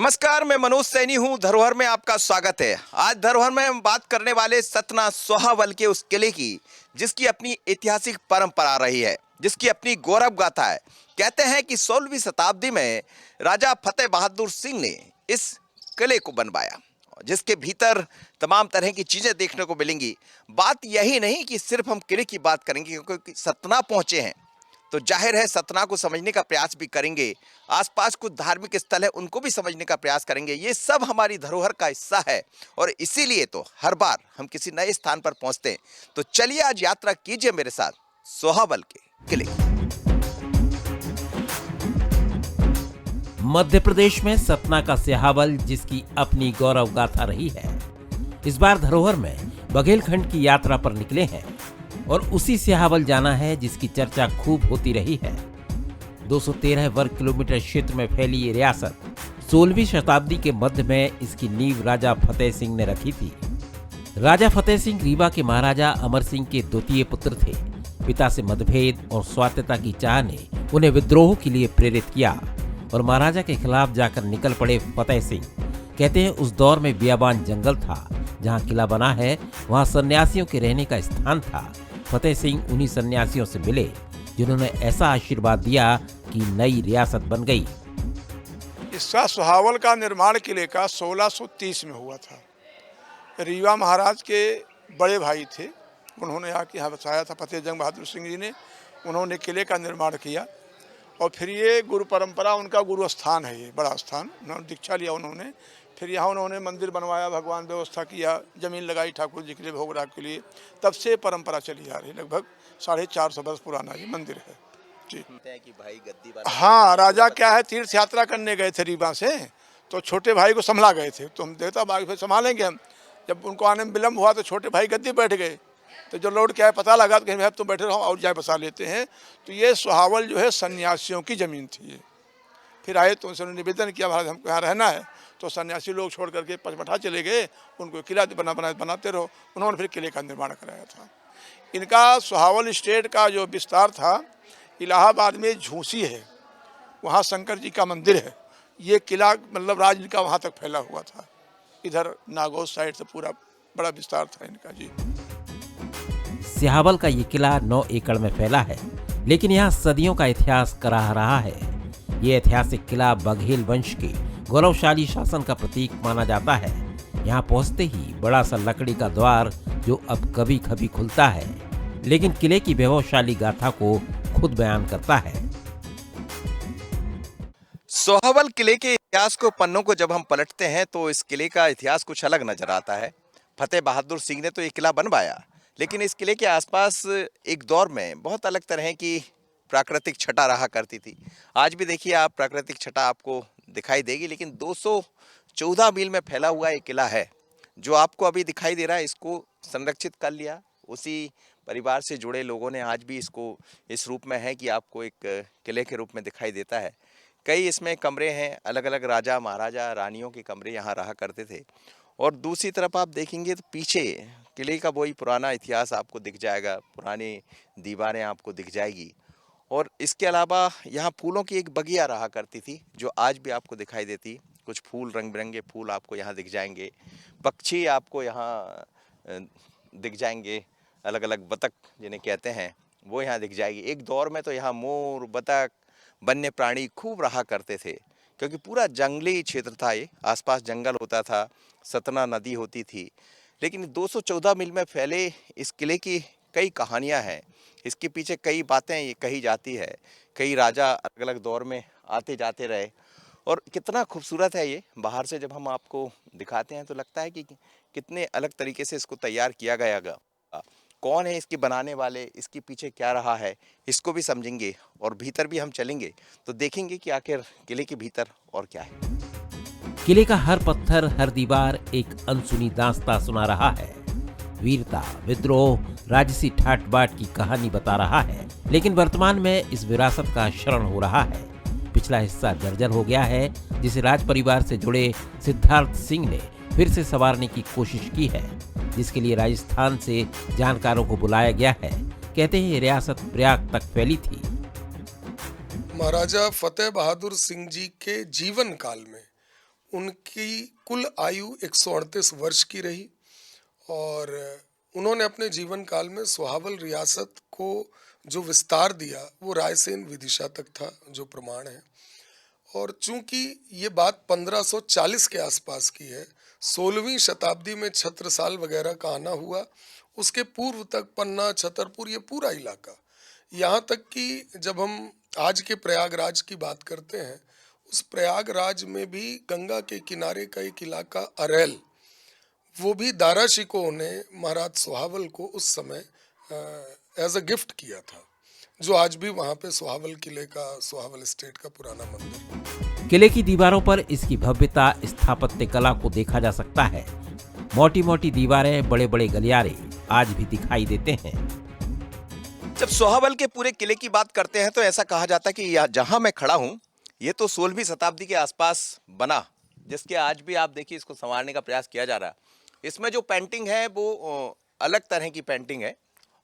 नमस्कार, मैं मनोज सैनी हूँ। धरोहर में आपका स्वागत है। आज धरोहर में हम बात करने वाले सतना सोहावल के उस किले की जिसकी अपनी ऐतिहासिक परंपरा रही है, जिसकी अपनी गौरव गाथा है। कहते हैं कि 16वीं शताब्दी में राजा फतेह बहादुर सिंह ने इस किले को बनवाया, जिसके भीतर तमाम तरह की चीजें देखने को मिलेंगी। बात यही नहीं कि सिर्फ हम किले की बात करेंगे, क्योंकि सतना पहुंचे हैं तो जाहिर है सतना को समझने का प्रयास भी करेंगे। आसपास कुछ धार्मिक स्थल है उनको भी समझने का प्रयास करेंगे। ये सब हमारी धरोहर का हिस्सा है और इसीलिए तो हर बार हम किसी नए स्थान पर पहुंचते हैं। तो चलिए आज यात्रा कीजिए मेरे साथ सोहावल के किले। मध्य प्रदेश में सतना का सिहावल जिसकी अपनी गौरव गाथा रही है, इस बार धरोहर में बघेलखंड की यात्रा पर निकले हैं और उसी सिहावल जाना है जिसकी चर्चा खूब होती रही है। 213 वर्ग किलोमीटर क्षेत्र में फैली ये रियासत 16वीं शताब्दी के मध्य में इसकी नींव राजा फतेह सिंह ने रखी थी। राजा फतेह सिंह रीवा के महाराजा अमर सिंह के द्वितीय पुत्र थे। पिता से मतभेद और स्वायत्तता की चाह ने उन्हें विद्रोह के लिए प्रेरित किया और महाराजा के खिलाफ जाकर निकल पड़े फतेह सिंह। कहते हैं उस दौर में बियाबान जंगल था, जहाँ किला बना है वहाँ सन्यासियों के रहने का स्थान था। फतेह सिंह उन्हीं सन्यासियों से मिले जिन्होंने ऐसा आशीर्वाद दिया कि नई रियासत बन गई। इसका सोहावल का निर्माण किले का 1630 में हुआ था। रीवा महाराज के बड़े भाई थे, उन्होंने आके यहाँ बसाया था। फतेह जंग बहादुर सिंह जी ने उन्होंने किले का निर्माण किया और फिर ये गुरु परंपरा, उनका गुरु स्थान है, ये बड़ा स्थान। उन्होंने दीक्षा लिया उन्होंने, फिर यहाँ उन्होंने मंदिर बनवाया, भगवान व्यवस्था किया, ज़मीन लगाई ठाकुर जी के लिए, भोग राग के लिए। तब से परंपरा चली आ रही, लगभग 450 वर्ष पुराना ये मंदिर है जी। कि भाई गद्दी हाँ, राजा क्या है, तीर्थ यात्रा करने गए थे रीवा से, तो छोटे भाई को संभला गए थे। तो हम देवता बाग फिर संभालेंगे हम। जब उनको आने में विलम्ब हुआ तो छोटे भाई गद्दी बैठ गए। तो जो लौट के आए पता लगा तो कहीं तुम बैठे रहो और जाए बसा लेते हैं। तो ये सोहावल जो है सन्यासियों की ज़मीन थी। ये फिर आए तो उन्होंने निवेदन किया, महाराज हमको यहाँ रहना है। तो सन्यासी लोग छोड़ करके पचमठा चले गए, उनको किला बनाते रहो। उन्होंने फिर किले का निर्माण कराया था। इनका सोहावल स्टेट का जो विस्तार था, इलाहाबाद में झूसी है, वहाँ शंकर जी का मंदिर है। ये किला मतलब राज इनका वहाँ तक फैला हुआ था। इधर नागौर साइड से पूरा बड़ा विस्तार था इनका जी। सिहावल का ये किला 9 एकड़ में फैला है, लेकिन यहाँ सदियों का इतिहास कराह रहा है। ये ऐतिहासिक किला बघेल वंश के गौरवशाली शासन का प्रतीक माना जाता है। यहाँ पहुँचते ही बड़ा सा लकड़ी का द्वार जो अब कभी कभी खुलता है, लेकिन किले की वैभवशाली गाथा को खुद बयान करता है। सोहावल किले के इतिहास को पन्नों को जब हम पलटते हैं तो इस किले का इतिहास कुछ अलग नजर आता है। फतेह बहादुर सिंह ने तो ये किला बनवाया, लेकिन इस किले के आसपास एक दौर में बहुत अलग तरह की प्राकृतिक छटा रहा करती थी। आज भी देखिए आप, प्राकृतिक छटा आपको दिखाई देगी, लेकिन 214 मील में फैला हुआ एक किला है जो आपको अभी दिखाई दे रहा है। इसको संरक्षित कर लिया उसी परिवार से जुड़े लोगों ने। आज भी इसको इस रूप में है कि आपको एक किले के रूप में दिखाई देता है। कई इसमें कमरे हैं, अलग अलग राजा महाराजा रानियों के कमरे यहाँ रहा करते थे। और दूसरी तरफ आप देखेंगे तो पीछे किले का वही पुराना इतिहास आपको दिख जाएगा, पुरानी दीवारें आपको दिख जाएगी। और इसके अलावा यहाँ फूलों की एक बगिया रहा करती थी जो आज भी आपको दिखाई देती। कुछ फूल, रंग बिरंगे फूल आपको यहाँ दिख जाएंगे। पक्षी आपको यहाँ दिख जाएंगे, अलग अलग बतख जिन्हें कहते हैं वो यहाँ दिख जाएगी। एक दौर में तो यहाँ मोर, बतख, वन्य प्राणी खूब रहा करते थे, क्योंकि पूरा जंगली क्षेत्र था। ये आसपास जंगल होता था, सतना नदी होती थी। लेकिन 214 मील में फैले इस किले की कई कहानियां हैं। इसके पीछे कई बातें ये कही जाती है। कई राजा अलग अलग दौर में आते जाते रहे और कितना खूबसूरत है ये। बाहर से जब हम आपको दिखाते हैं तो लगता है कि कितने अलग तरीके से इसको तैयार किया गया होगा। कौन है इसके बनाने वाले, इसके पीछे क्या रहा है, इसको भी समझेंगे। और भीतर भी हम चलेंगे तो देखेंगे कि आखिर किले के भीतर और क्या है। किले का हर पत्थर, हर दीवार एक अनसुनी दास्तां सुना रहा है। वीरता, विद्रोह, राजसी ठाट बाट की कहानी बता रहा है। लेकिन वर्तमान में इस विरासत का क्षरण हो रहा है। पिछला हिस्सा जर्जर हो गया है, जिसे राज परिवार से जुड़े सिद्धार्थ सिंह ने फिर से संवारने की कोशिश की है, जिसके लिए राजस्थान से जानकारों को बुलाया गया है। कहते हैं ये रियासत प्रयाग तक फैली थी। महाराजा फतेह बहादुर सिंह जी के जीवन काल में उनकी कुल आयु 138 वर्ष की रही और उन्होंने अपने जीवन काल में सोहावल रियासत को जो विस्तार दिया वो रायसेन विदिशा तक था, जो प्रमाण है। और चूंकि ये बात 1540 के आसपास की है, 16वीं शताब्दी में छत्रसाल वगैरह का आना हुआ, उसके पूर्व तक पन्ना, छतरपुर, ये पूरा इलाका, यहाँ तक कि जब हम आज के प्रयागराज की बात करते हैं, उस प्रयागराज में भी गंगा के किनारे का एक इलाका अरैल, वो भी दारा शिकोह ने महाराज सोहावल को उस समय एज अ गिफ्ट किया था, जो आज भी वहाँ पे सोहावल किले का, सोहावल स्टेट का पुराना मंदिर। किले की दीवारों पर इसकी भव्यता, स्थापत्य कला को देखा जा सकता है। मोटी मोटी दीवारें, बड़े बड़े गलियारे आज भी दिखाई देते हैं। जब सोहावल के पूरे किले की बात करते हैं तो ऐसा कहा जाता है कि जहां मैं खड़ा हूं ये तो 16वीं शताब्दी के आसपास बना, जिसके आज भी आप देखिए इसको संवारने का प्रयास किया जा रहा है। इसमें जो पेंटिंग है वो अलग तरह की पेंटिंग है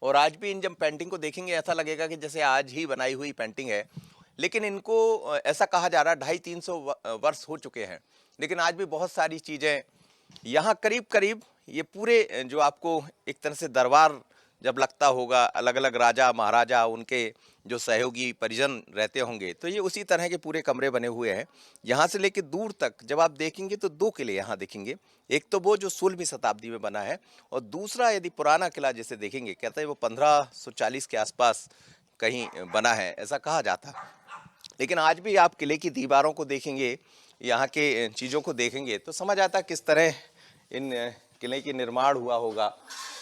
और आज भी इन जब पेंटिंग को देखेंगे ऐसा लगेगा कि जैसे आज ही बनाई हुई पेंटिंग है। लेकिन इनको ऐसा कहा जा रहा है 250-300 वर्ष हो चुके हैं, लेकिन आज भी बहुत सारी चीज़ें यहाँ करीब करीब ये पूरे जो आपको एक तरह से दरबार जब लगता होगा, अलग अलग राजा महाराजा उनके जो सहयोगी परिजन रहते होंगे, तो ये उसी तरह के पूरे कमरे बने हुए हैं। यहाँ से लेके दूर तक जब आप देखेंगे तो 2 किले यहाँ दिखेंगे। एक तो वो जो 16वीं शताब्दी में बना है और दूसरा यदि पुराना किला जैसे देखेंगे, कहते हैं वो 1540 के आसपास कहीं बना है, ऐसा कहा जाता। लेकिन आज भी आप किले की दीवारों को देखेंगे, यहाँ के चीज़ों को देखेंगे तो समझ आता किस तरह इन किले की निर्माण हुआ होगा।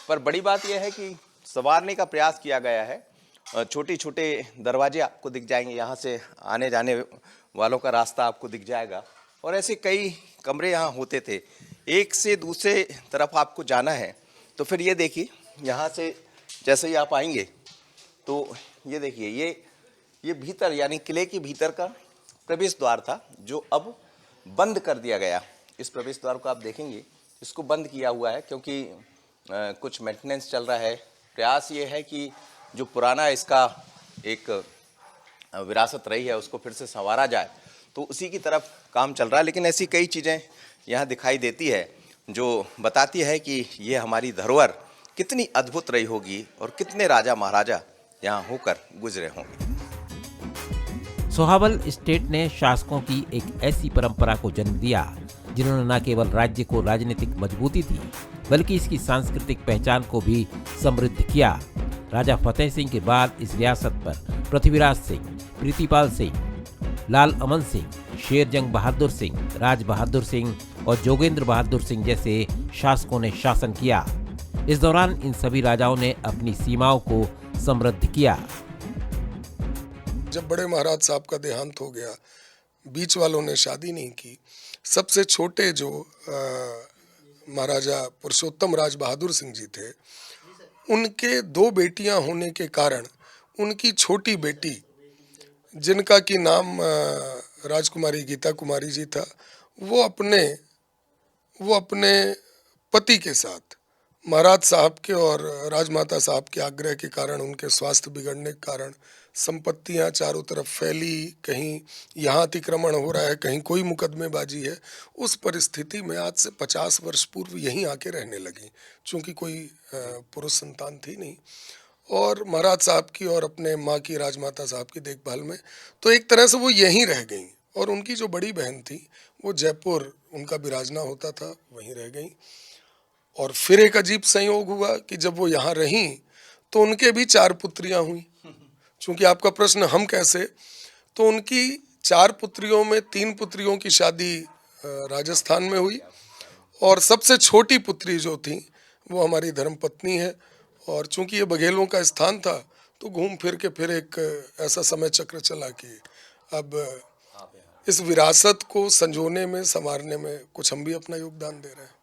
पर बड़ी बात यह है कि संवारने का प्रयास किया गया है। छोटे छोटे दरवाजे आपको दिख जाएंगे, यहाँ से आने जाने वालों का रास्ता आपको दिख जाएगा और ऐसे कई कमरे यहाँ होते थे। एक से दूसरे तरफ आपको जाना है तो फिर ये देखिए, यहाँ से जैसे ही आप आएंगे तो ये देखिए, ये भीतर यानी किले के भीतर का प्रवेश द्वार था, जो अब बंद कर दिया गया। इस प्रवेश द्वार को आप देखेंगे, इसको बंद किया हुआ है क्योंकि कुछ मेंटेनेंस चल रहा है। प्रयास ये है कि जो पुराना इसका एक विरासत रही है उसको फिर से संवारा जाए, तो उसी की तरफ काम चल रहा है। लेकिन ऐसी कई चीज़ें यहाँ दिखाई देती है जो बताती है कि ये हमारी धरोहर कितनी अद्भुत रही होगी और कितने राजा महाराजा यहाँ होकर गुजरे होंगे। सोहावल स्टेट ने शासकों की एक ऐसी परंपरा को जन्म दिया जिन्होंने न केवल राज्य को राजनीतिक मजबूती दी, बल्कि इसकी सांस्कृतिक पहचान को भी समृद्ध किया। राजा फतेह सिंह के बाद इस रियासत पर पृथ्वीराज सिंह, प्रीतिपाल सिंह, लाल अमन सिंह, शेरजंग बहादुर सिंह, राज बहादुर सिंह और जोगेंद्र बहादुर सिंह जैसे शासकों ने शासन किया। इस दौरान इन सभी राजाओं ने अपनी सीमाओं को समृद्ध किया। जब बड़े महाराज साहब का देहांत हो गया, बीच वालों ने शादी नहीं की, सबसे छोटे जो महाराजा पुरुषोत्तम राज बहादुर सिंह जी थे, उनके 2 बेटियां होने के कारण उनकी छोटी बेटी, जिनका की नाम राजकुमारी गीता कुमारी जी था, वो अपने पति के साथ महाराज साहब के और राजमाता साहब के आग्रह के कारण, उनके स्वास्थ्य बिगड़ने के कारण संपत्तियां चारों तरफ फैली, कहीं यहाँ अतिक्रमण हो रहा है, कहीं कोई मुकदमेबाजी है। उस परिस्थिति में आज से 50 वर्ष पूर्व यहीं आके रहने लगी, चूंकि कोई पुरुष संतान थी नहीं, और महाराज साहब की और अपने माँ की, राजमाता साहब की देखभाल में तो एक तरह से वो यहीं रह गई। और उनकी जो बड़ी बहन थी वो जयपुर उनका विराजना होता था, वहीं रह गई। और फिर एक अजीब संयोग हुआ कि जब वो यहाँ रहीं तो उनके भी 4 पुत्रियां हुई। चूंकि आपका प्रश्न हम कैसे, तो उनकी 4 पुत्रियों में 3 पुत्रियों की शादी राजस्थान में हुई और सबसे छोटी पुत्री जो थी वो हमारी धर्मपत्नी है। और चूंकि ये बघेलों का स्थान था तो घूम फिर के फिर एक ऐसा समय चक्र चला कि अब इस विरासत को संजोने में, संवारने में कुछ हम भी अपना योगदान दे रहे हैं।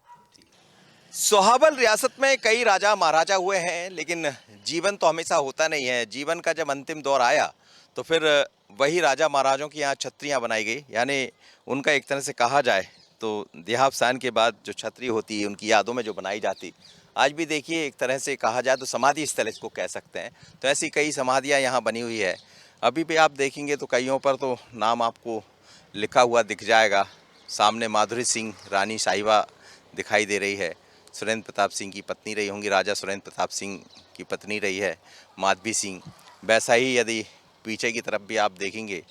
सोहावल रियासत में कई राजा महाराजा हुए हैं, लेकिन जीवन तो हमेशा होता नहीं है। जीवन का जब अंतिम दौर आया तो फिर वही राजा महाराजों की यहाँ छत्रियाँ बनाई गई, यानी उनका एक तरह से कहा जाए तो देहावसान के बाद जो छतरी होती है उनकी यादों में जो बनाई जाती, आज भी देखिए एक तरह से कहा जाए तो समाधि स्थल इसको कह सकते हैं। तो ऐसी कई समाधियाँ यहाँ बनी हुई है। अभी भी आप देखेंगे तो कईयों पर तो नाम आपको लिखा हुआ दिख जाएगा। सामने माधुरी सिंह रानी साहिबा दिखाई दे रही है। सुरेंद्र प्रताप सिंह की पत्नी रही होंगी, राजा सुरेंद्र प्रताप सिंह की पत्नी रही है माधवी सिंह। वैसा ही यदि पीछे की तरफ भी आप देखेंगे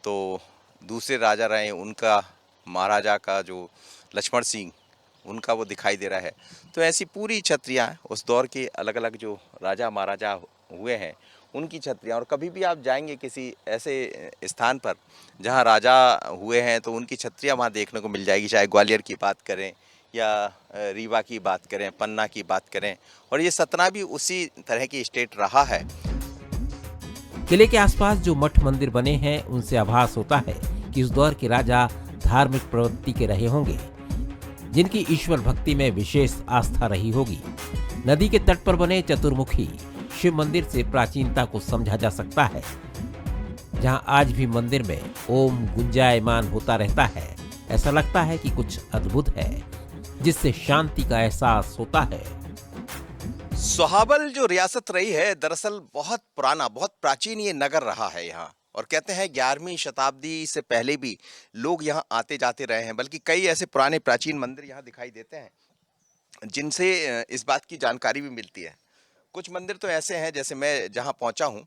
तो दूसरे राजा रहे, उनका महाराजा का जो लक्ष्मण सिंह, उनका वो दिखाई दे रहा है। तो ऐसी पूरी छत्रियाँ उस दौर के अलग अलग जो राजा महाराजा हुए हैं उनकी छत्रियाँ। और कभी भी आप जाएंगे किसी ऐसे स्थान पर जहाँ राजा हुए हैं तो उनकी छत्रियाँ वहाँ देखने को मिल जाएगी, चाहे ग्वालियर की बात करें या रीवा की बात करें, पन्ना की बात करें। और ये सतना भी उसी तरह की स्टेट रहा है। किले के आसपास जो मठ मंदिर बने हैं उनसे आभास होता है कि उस दौर के राजा धार्मिक प्रवृत्ति के रहे होंगे, जिनकी ईश्वर भक्ति में विशेष आस्था रही होगी। नदी के तट पर बने चतुर्मुखी शिव मंदिर से प्राचीनता को समझा जा सकता है, जहां आज भी मंदिर में ओम गुंजायमान होता रहता है। ऐसा लगता है कि कुछ अद्भुत है, जिससे शांति का एहसास होता है। सोहाबल जो रियासत रही है, दरअसल बहुत पुराना, बहुत प्राचीन ये नगर रहा है यहाँ। और कहते हैं 11वीं शताब्दी से पहले भी लोग यहाँ आते जाते रहे हैं। बल्कि कई ऐसे पुराने प्राचीन मंदिर यहाँ दिखाई देते हैं जिनसे इस बात की जानकारी भी मिलती है। कुछ मंदिर तो ऐसे हैं, जैसे मैं जहाँ पहुँचा हूँ,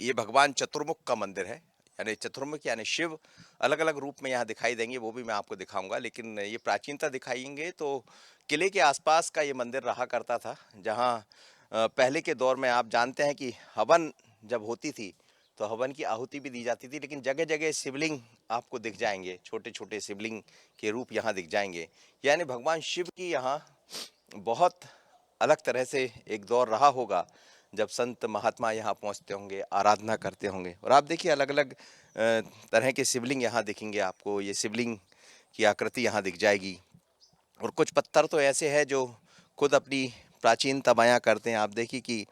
ये भगवान चतुर्मुख का मंदिर है। यानी चतुर्मुख यानी शिव अलग अलग रूप में यहाँ दिखाई देंगे, वो भी मैं आपको दिखाऊंगा। लेकिन ये प्राचीनता दिखाएंगे तो किले के आसपास का ये मंदिर रहा करता था, जहाँ पहले के दौर में आप जानते हैं कि हवन जब होती थी तो हवन की आहुति भी दी जाती थी। लेकिन जगह जगह शिवलिंग आपको दिख जाएंगे, छोटे छोटे शिवलिंग के रूप यहाँ दिख जाएंगे। यानी भगवान शिव की यहाँ बहुत अलग तरह से एक दौर रहा होगा जब संत महात्मा यहाँ पहुँचते होंगे, आराधना करते होंगे। और आप देखिए अलग अलग तरह के शिवलिंग यहाँ दिखेंगे आपको। ये शिवलिंग की आकृति यहाँ दिख जाएगी। और कुछ पत्थर तो ऐसे हैं जो खुद अपनी प्राचीनता बयां करते हैं। आप देखिए कि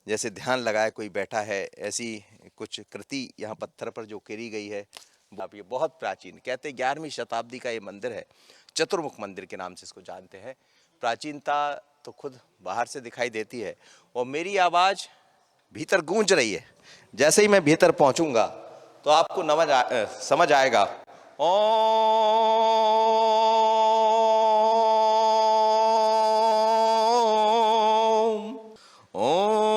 जैसे ध्यान लगाए कोई बैठा है, ऐसी कुछ कृति यहाँ पत्थर पर जो करी गई है। आप ये बहुत प्राचीन, कहते हैं 11वीं शताब्दी का ये मंदिर है। चतुर्मुख मंदिर के नाम से इसको जानते हैं। प्राचीनता तो खुद बाहर से दिखाई देती है। और मेरी आवाज़ भीतर गूंज रही है। जैसे ही मैं भीतर पहुंचूंगा तो आपको समझ आएगा। ओम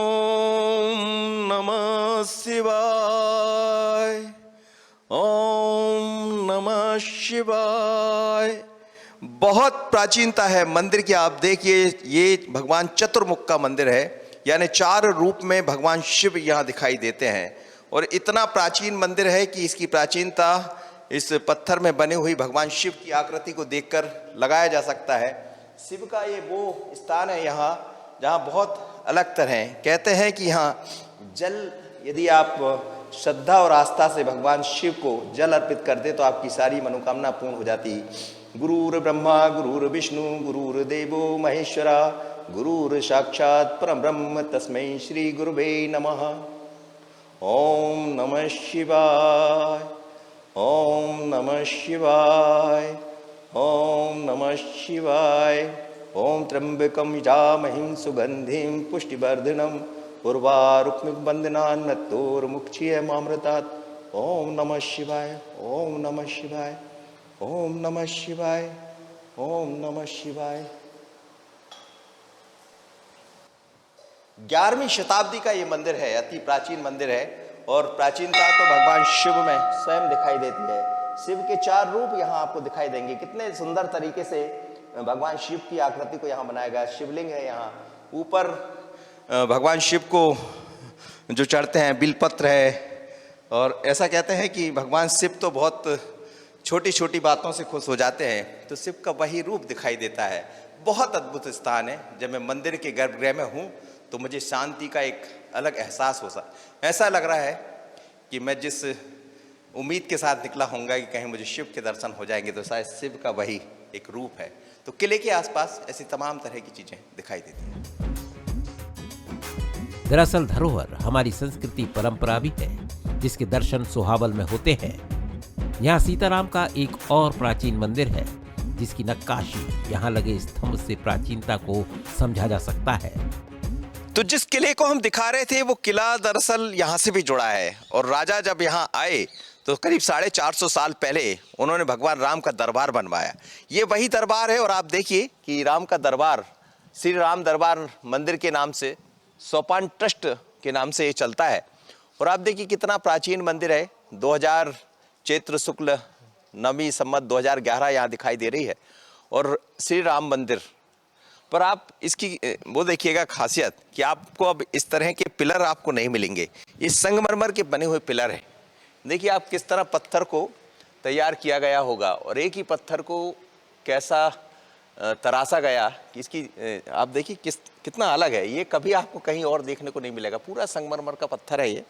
नमः शिवाय, ओम नमः शिवाय। बहुत प्राचीनता है मंदिर की। आप देखिए ये भगवान चतुर्मुख का मंदिर है, यानी 4 रूप में भगवान शिव यहाँ दिखाई देते हैं। और इतना प्राचीन मंदिर है कि इसकी प्राचीनता इस पत्थर में बने हुई भगवान शिव की आकृति को देखकर लगाया जा सकता है। शिव का ये वो स्थान है यहाँ जहाँ बहुत अलग तरह कहते हैं कि यहाँ जल, यदि आप श्रद्धा और आस्था से भगवान शिव को जल अर्पित कर दे तो आपकी सारी मनोकामना पूर्ण हो जाती। गुरुर ब्रह्मा गुरुर विष्णु गुरुर देवो महेश्वरा गुरुर साक्षात परम ब्रह्म तस्मै श्री गुरुवे नमः। ओम नमः शिवाय, ओम नमः शिवाय, ओम नमः शिवाय। ओम त्र्यंबकं यजामहे सुगंधिं पुष्टिवर्धनम् उर्वारुकमिव बन्धनान् मृत्योर्मुक्षीयमामृतात्। ओम नमः शिवाय, ओम नमः शिवाय, ओम नमः शिवाय, ओम नमः शिवाय। 11वीं शताब्दी का ये मंदिर है, अति प्राचीन मंदिर है। और प्राचीनता तो भगवान शिव में स्वयं दिखाई देती है। शिव के 4 रूप यहाँ आपको दिखाई देंगे। कितने सुंदर तरीके से भगवान शिव की आकृति को यहाँ बनाया गया। शिवलिंग है यहाँ ऊपर, भगवान शिव को जो चढ़ते हैं बिलपत्र है। और ऐसा कहते हैं कि भगवान शिव तो बहुत छोटी छोटी बातों से खुश हो जाते हैं, तो शिव का वही रूप दिखाई देता है। बहुत अद्भुत स्थान है। जब मैं मंदिर के गर्भगृह में हूँ तो मुझे शांति का एक अलग एहसास हो ऐसा लग रहा है कि मैं जिस उम्मीद के साथ निकला होऊंगा कि कहीं मुझे शिव के दर्शन हो जाएंगे, तो शायद शिव का वही एक रूप है। तो किले के आसपास ऐसी तमाम तरह की चीजें दिखाई देती हैं। दरअसल धरोहर हमारी संस्कृति परंपरा भी है, जिसके दर्शन सोहाबल में होते हैं। यहाँ सीताराम का एक और प्राचीन मंदिर है, जिसकी नक्काशी यहाँ लगे स्तंभ से प्राचीनता को समझा जा सकता है। तो जिस किले को हम दिखा रहे थे वो किला दरअसल यहाँ से भी जुड़ा है। और राजा जब यहाँ आए तो करीब 450 साल पहले उन्होंने भगवान राम का दरबार बनवाया। ये वही दरबार है और आप देखिए कि राम का दरबार श्री राम दरबार मंदिर के नाम से, सोपान ट्रस्ट के नाम से ये चलता है। और आप देखिए कितना प्राचीन मंदिर है। 2000 चैत्र शुक्ल नवी संवत 2011 यहाँ दिखाई दे रही है। और श्री राम मंदिर पर आप इसकी वो देखिएगा खासियत कि आपको अब इस तरह के पिलर आपको नहीं मिलेंगे। ये संगमरमर के बने हुए पिलर हैं। देखिए आप किस तरह पत्थर को तैयार किया गया होगा और एक ही पत्थर को कैसा तराशा गया कि इसकी आप देखिए कितना अलग है। ये कभी आपको कहीं और देखने को नहीं मिलेगा। पूरा संगमरमर का पत्थर है ये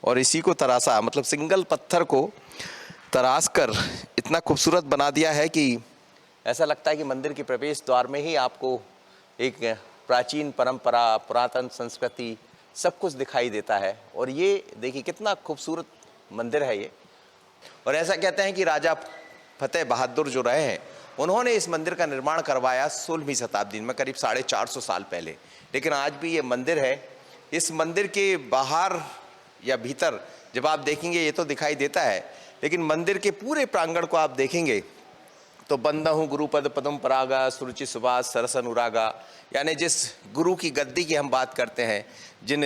और इसी को तराशा, मतलब सिंगल पत्थर को तराश कर इतना खूबसूरत बना दिया है कि ऐसा लगता है कि मंदिर के प्रवेश द्वार में ही आपको एक प्राचीन परंपरा, पुरातन संस्कृति सब कुछ दिखाई देता है। और ये देखिए कितना खूबसूरत मंदिर है ये। और ऐसा कहते हैं कि राजा फतेह बहादुर जो रहे हैं उन्होंने इस मंदिर का निर्माण करवाया 16वीं शताब्दी में, करीब 450 साल पहले। लेकिन आज भी ये मंदिर है। इस मंदिर के बाहर या भीतर जब आप देखेंगे ये तो दिखाई देता है, लेकिन मंदिर के पूरे प्रांगण को आप देखेंगे तो बंदहु गुरुपद पदम परागा सुरुचि सुभाष सरस अनुरागा, यानी जिस गुरु की गद्दी की हम बात करते हैं, जिन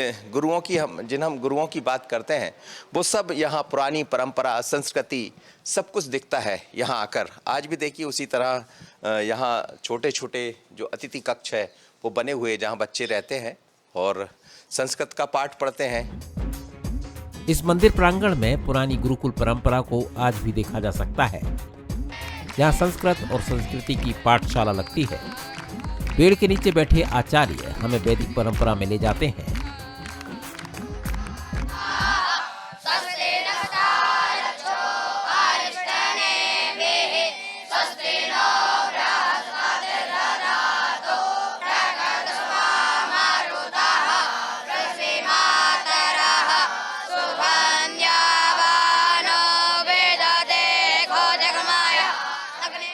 हम गुरुओं की बात करते हैं, वो सब यहाँ पुरानी परंपरा, संस्कृति सब कुछ दिखता है यहाँ आकर। आज भी देखिए उसी तरह यहाँ छोटे छोटे जो अतिथि कक्ष है वो बने हुए, जहाँ बच्चे रहते हैं और संस्कृत का पाठ पढ़ते हैं। इस मंदिर प्रांगण में पुरानी गुरुकुल परंपरा को आज भी देखा जा सकता है। यहाँ संस्कृत और संस्कृति की पाठशाला लगती है। पेड़ के नीचे बैठे आचार्य हमें वैदिक परंपरा में ले जाते हैं।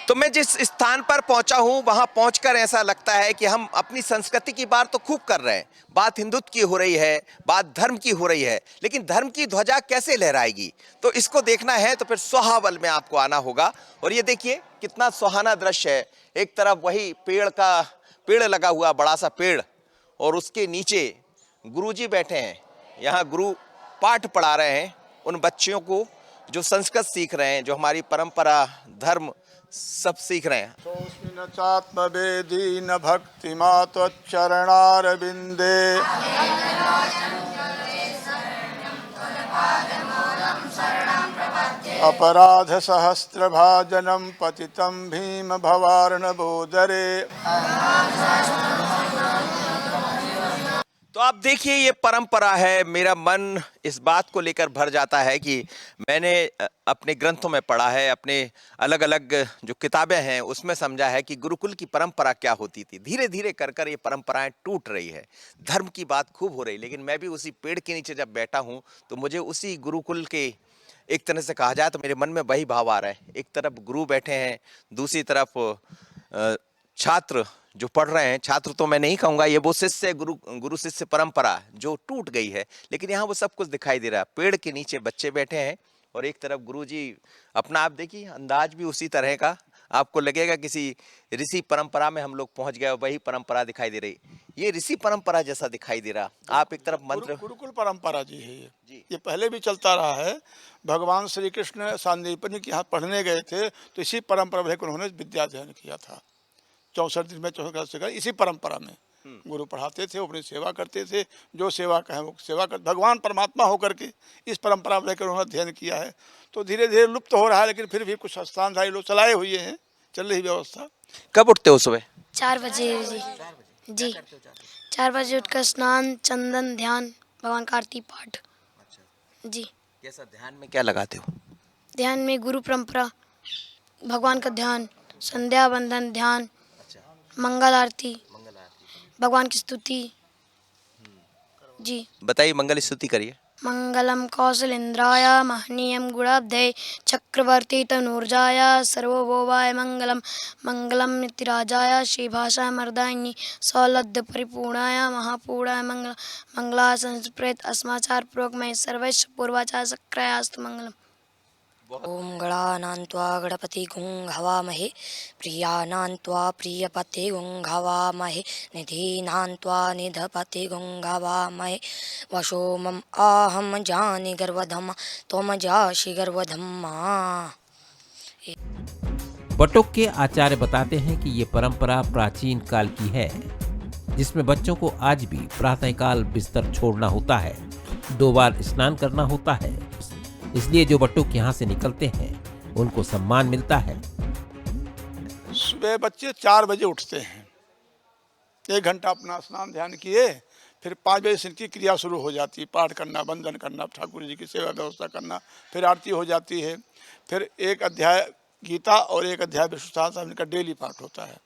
तो मैं जिस स्थान पर पहुंचा हूं वहां पहुंचकर ऐसा लगता है कि हम अपनी संस्कृति की बात तो खूब कर रहे हैं, बात हिंदुत्व की हो रही है, बात धर्म की हो रही है, लेकिन धर्म की ध्वजा कैसे लहराएगी, तो इसको देखना है तो फिर सोहावल में आपको आना होगा। और ये देखिए कितना सुहाना दृश्य है। एक तरफ वही पेड़ लगा हुआ, बड़ा सा पेड़, और उसके नीचे गुरुजी बैठे हैं। यहाँ गुरु पाठ पढ़ा रहे हैं उन बच्चियों को जो संस्कृत सीख रहे हैं, जो हमारी परंपरा, धर्म सब सीख रहे हैं। सोऽस्मिन् चात्मवेदी न भक्तिमात् चरणारविन्दे अपराध सहस्रभाजनं पतितं भीम भवार्णवोदरे। तो आप देखिए ये परंपरा है। मेरा मन इस बात को लेकर भर जाता है कि मैंने अपने ग्रंथों में पढ़ा है, अपने अलग अलग जो किताबें हैं उसमें समझा है कि गुरुकुल की परंपरा क्या होती थी। धीरे धीरे कर ये परंपराएं टूट रही है। धर्म की बात खूब हो रही, लेकिन मैं भी उसी पेड़ के नीचे जब बैठा हूं तो मुझे उसी गुरुकुल के एक तरह से कहा जाए तो मेरे मन में वही भाव आ रहा है। एक तरफ गुरु बैठे हैं, दूसरी तरफ छात्र जो पढ़ रहे हैं। छात्र तो मैं नहीं कहूँगा, ये वो शिष्य गुरु शिष्य परंपरा जो टूट गई है, लेकिन यहाँ वो सब कुछ दिखाई दे रहा है। पेड़ के नीचे बच्चे बैठे हैं और एक तरफ गुरुजी अपना, आप देखिए अंदाज भी उसी तरह का, आपको लगेगा किसी ऋषि परंपरा में हम लोग पहुंच गए, वही परंपरा दिखाई दे रही। ये ऋषि परंपरा जैसा दिखाई दे रहा। आप एक तरफ मंत्र, गुरुकुल परंपरा जी है ये पहले भी चलता रहा है। भगवान श्री कृष्ण सांदीपनि के यहाँ पढ़ने गए थे तो इसी परंपरा में उन्होंने विद्या अध्ययन किया था। 64 दिन में 64 इसी परंपरा में गुरु पढ़ाते थे, अपनी सेवा करते थे। जो सेवा कहें वो सेवा कर, भगवान परमात्मा होकर के इस परंपरा में लेकर उन्होंने अध्ययन किया है। तो धीरे धीरे लुप्त हो रहा है, लेकिन फिर भी कुछ स्थानधारी लोग चलाए हुए हैं, चल रही व्यवस्था। कब उठते हो सुबह? 4 बजे जी 4 बजे उठकर स्नान, चंदन, ध्यान, भगवान का आरती पाठ। जी। कैसा ध्यान में क्या लगाते हो? ध्यान में गुरु परंपरा, भगवान का ध्यान, संध्या वंदन ध्यान, मंगल आरती, भगवान की स्तुति। जी बताइए, मंगल स्तुति करिए। मंगलम कौशलेन्द्राय महनीयं गुणाब्धये चक्रवर्ती तनूर्जाय सर्वभौमाय मंगलम। मंगलम नित्यराजाय श्रीभाषा मर्दायिनी सौलभ्य परिपूर्णाय महापूर्णाय मंगलम। मंगला संस्कृत अस्माचार पूर्वक में सर्वैश्व पूर्वाचार सक्रियास्त मंगलम। ओम गणानान्त्वा गणपति गुं हवामहे प्रियानान्त्वा प्रियपते गुं हवामहे निधीनान्त्वा निधपते गुं हवामहे वशो मम आहम जानि गर्वधम त्वम जासि गर्वधम्मा। बटुक के आचार्य बताते हैं कि ये परंपरा प्राचीन काल की है, जिसमें बच्चों को आज भी प्रातःकाल बिस्तर छोड़ना होता है, 2 बार स्नान करना होता है। इसलिए जो बटुक यहाँ से निकलते हैं उनको सम्मान मिलता है। सुबह बच्चे 4 बजे उठते हैं, 1 घंटा अपना स्नान ध्यान किए, फिर 5 बजे से इनकी क्रिया शुरू हो जाती है, पाठ करना, वंदन करना, ठाकुर जी की सेवा व्यवस्था करना, फिर आरती हो जाती है, फिर 1 अध्याय गीता और 1 अध्याय विष्णु सहस्त्रनाम इनका डेली पाठ होता है।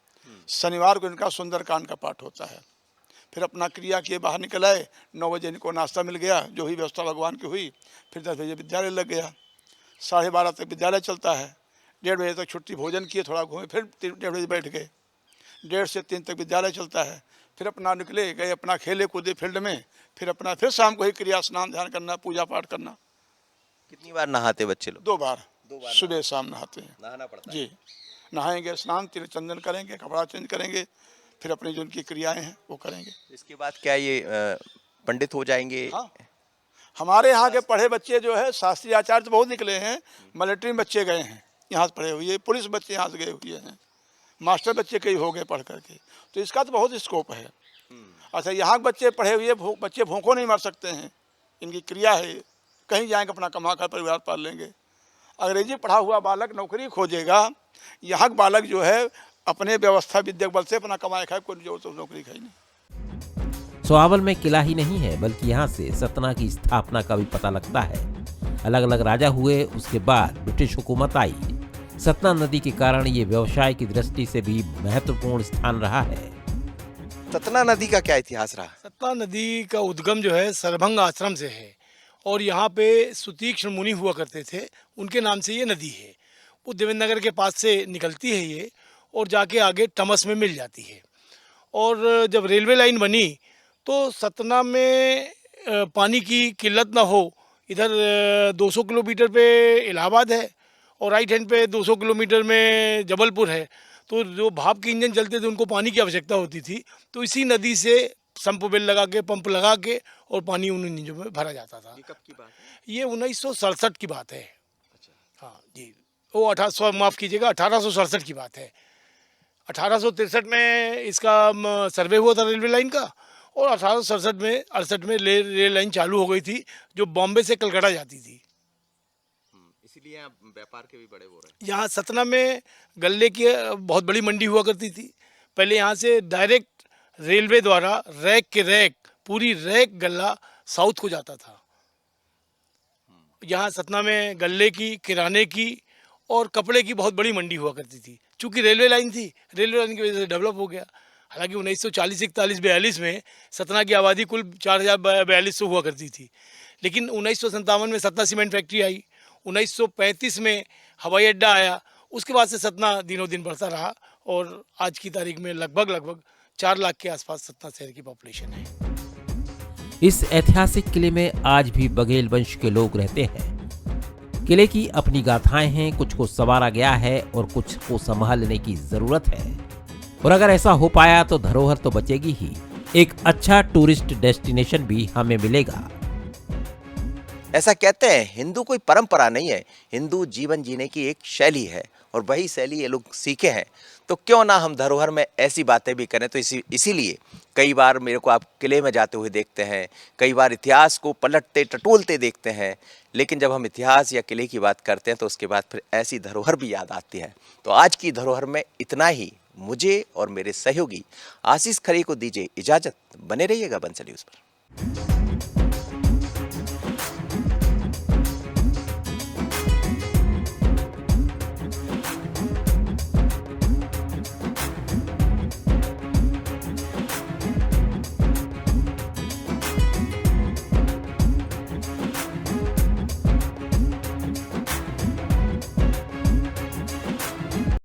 शनिवार को इनका सुंदरकांड का पाठ होता है। फिर अपना क्रिया किए बाहर निकल आए, 9 बजे इनको नाश्ता मिल गया, जो भी व्यवस्था भगवान की हुई। फिर 10 बजे विद्यालय लग गया, 12:30 तक विद्यालय चलता है, 1:30 बजे तक छुट्टी, भोजन किए, थोड़ा घूमे, फिर 1:30 बजे बैठ गए, 1:30 से 3 तक विद्यालय चलता है। फिर अपना निकले गए, अपना खेले कूदे फील्ड में, फिर अपना फिर शाम को ही क्रिया स्नान ध्यान करना, पूजा पाठ करना। कितनी बार नहाते बच्चे लोग? 2 बार सुबह शाम नहाते हैं। नहाना पड़ता है जी, नहाएंगे, स्नान तिल चंदन करेंगे, कपड़ा चेंज करेंगे, फिर अपनी जो उनकी क्रियाएं हैं वो करेंगे। इसके बाद क्या ये पंडित हो जाएंगे? हाँ, हमारे यहाँ के पढ़े बच्चे जो है शास्त्रीय आचार्य तो बहुत निकले हैं, मिलिट्री में बच्चे गए हैं यहाँ से पढ़े हुए, पुलिस बच्चे यहाँ से गए हुए हैं, मास्टर बच्चे कई हो गए पढ़ करके, तो इसका तो बहुत स्कोप है। अच्छा, यहाँ के बच्चे पढ़े हुए बच्चे भूखों नहीं मर सकते हैं, इनकी क्रिया है, कहीं जाएंगे अपना कमा कर परिवार पाल लेंगे। अंग्रेजी पढ़ा हुआ बालक नौकरी खोजेगा, यहाँ का बालक जो है अपने व्यवस्था विद्या बल से अपना कमाए खाए, कोई जो तो नौकरी खाई नहीं। सोहावल में किला ही नहीं है, बल्कि यहाँ से सतना की स्थापना का भी पता लगता है। अलग अलग राजा हुए, उसके बाद ब्रिटिश हुकूमत आई। सतना नदी के कारण ये व्यवसाय की दृष्टि से भी महत्वपूर्ण स्थान रहा है। सतना नदी का क्या इतिहास रहा? सतना नदी का उद्गम जो है सरभंग आश्रम से है, और यहाँ पे सुतीक्ष्ण मुनि हुआ करते थे, उनके नाम से ये नदी है। वो देवेंद्र नगर के पास से निकलती है ये, और जाके आगे टमस में मिल जाती है। और जब रेलवे लाइन बनी तो सतना में पानी की किल्लत ना हो, इधर 200 किलोमीटर पे इलाहाबाद है और राइट हैंड पे 200 किलोमीटर में जबलपुर है, तो जो भाप के इंजन चलते थे उनको पानी की आवश्यकता होती थी, तो इसी नदी से पंप लगा के और पानी उन इंजनों में भरा जाता था। ये कब की बात है? ये 1967 की बात है। हाँ जी, वो 1867 की बात है। 1863 में इसका सर्वे हुआ था रेलवे लाइन का, और 1867 में रेल लाइन चालू हो गई थी, जो बॉम्बे से कलकत्ता जाती थी। इसीलिए यहाँ व्यापार के भी बड़े हो रहे हैं। यहाँ सतना में गल्ले की बहुत बड़ी मंडी हुआ करती थी। पहले यहाँ से डायरेक्ट रेलवे द्वारा रैक के रैक, पूरी रैक गल्ला साउथ को जाता था। यहाँ सतना में गल्ले की, किराने की और कपड़े की बहुत बड़ी मंडी हुआ करती थी। चूँकि रेलवे लाइन थी, रेलवे लाइन की वजह से डेवलप हो गया। हालांकि 1940, 41, 42 में सतना की आबादी कुल 4042 हुआ करती थी, लेकिन 1957 में सतना सीमेंट फैक्ट्री आई, 1935 में हवाई अड्डा आया, उसके बाद से सतना दिनों दिन बढ़ता रहा, और आज की तारीख में लगभग 4 लाख के आसपास सतना शहर की पॉपुलेशन है। इस ऐतिहासिक किले में आज भी बघेल वंश के लोग रहते हैं। किले की अपनी गाथाएं हैं, कुछ को संवारा गया है और कुछ को संभालने की जरूरत है, और अगर ऐसा हो पाया तो धरोहर तो बचेगी ही, एक अच्छा टूरिस्ट डेस्टिनेशन भी हमें मिलेगा। ऐसा कहते हैं, हिंदू कोई परंपरा नहीं है, हिंदू जीवन जीने की एक शैली है, और वही शैली ये लोग सीखे हैं। तो क्यों ना हम धरोहर में ऐसी बातें भी करें। तो इसीलिए कई बार मेरे को आप किले में जाते हुए देखते हैं, कई बार इतिहास को पलटते टटोलते देखते हैं, लेकिन जब हम इतिहास या किले की बात करते हैं तो उसके बाद फिर ऐसी धरोहर भी याद आती है। तो आज की धरोहर में इतना ही। मुझे और मेरे सहयोगी आशीष खरे को दीजिए इजाजत। बने रहिएगा बंसल न्यूज़ पर।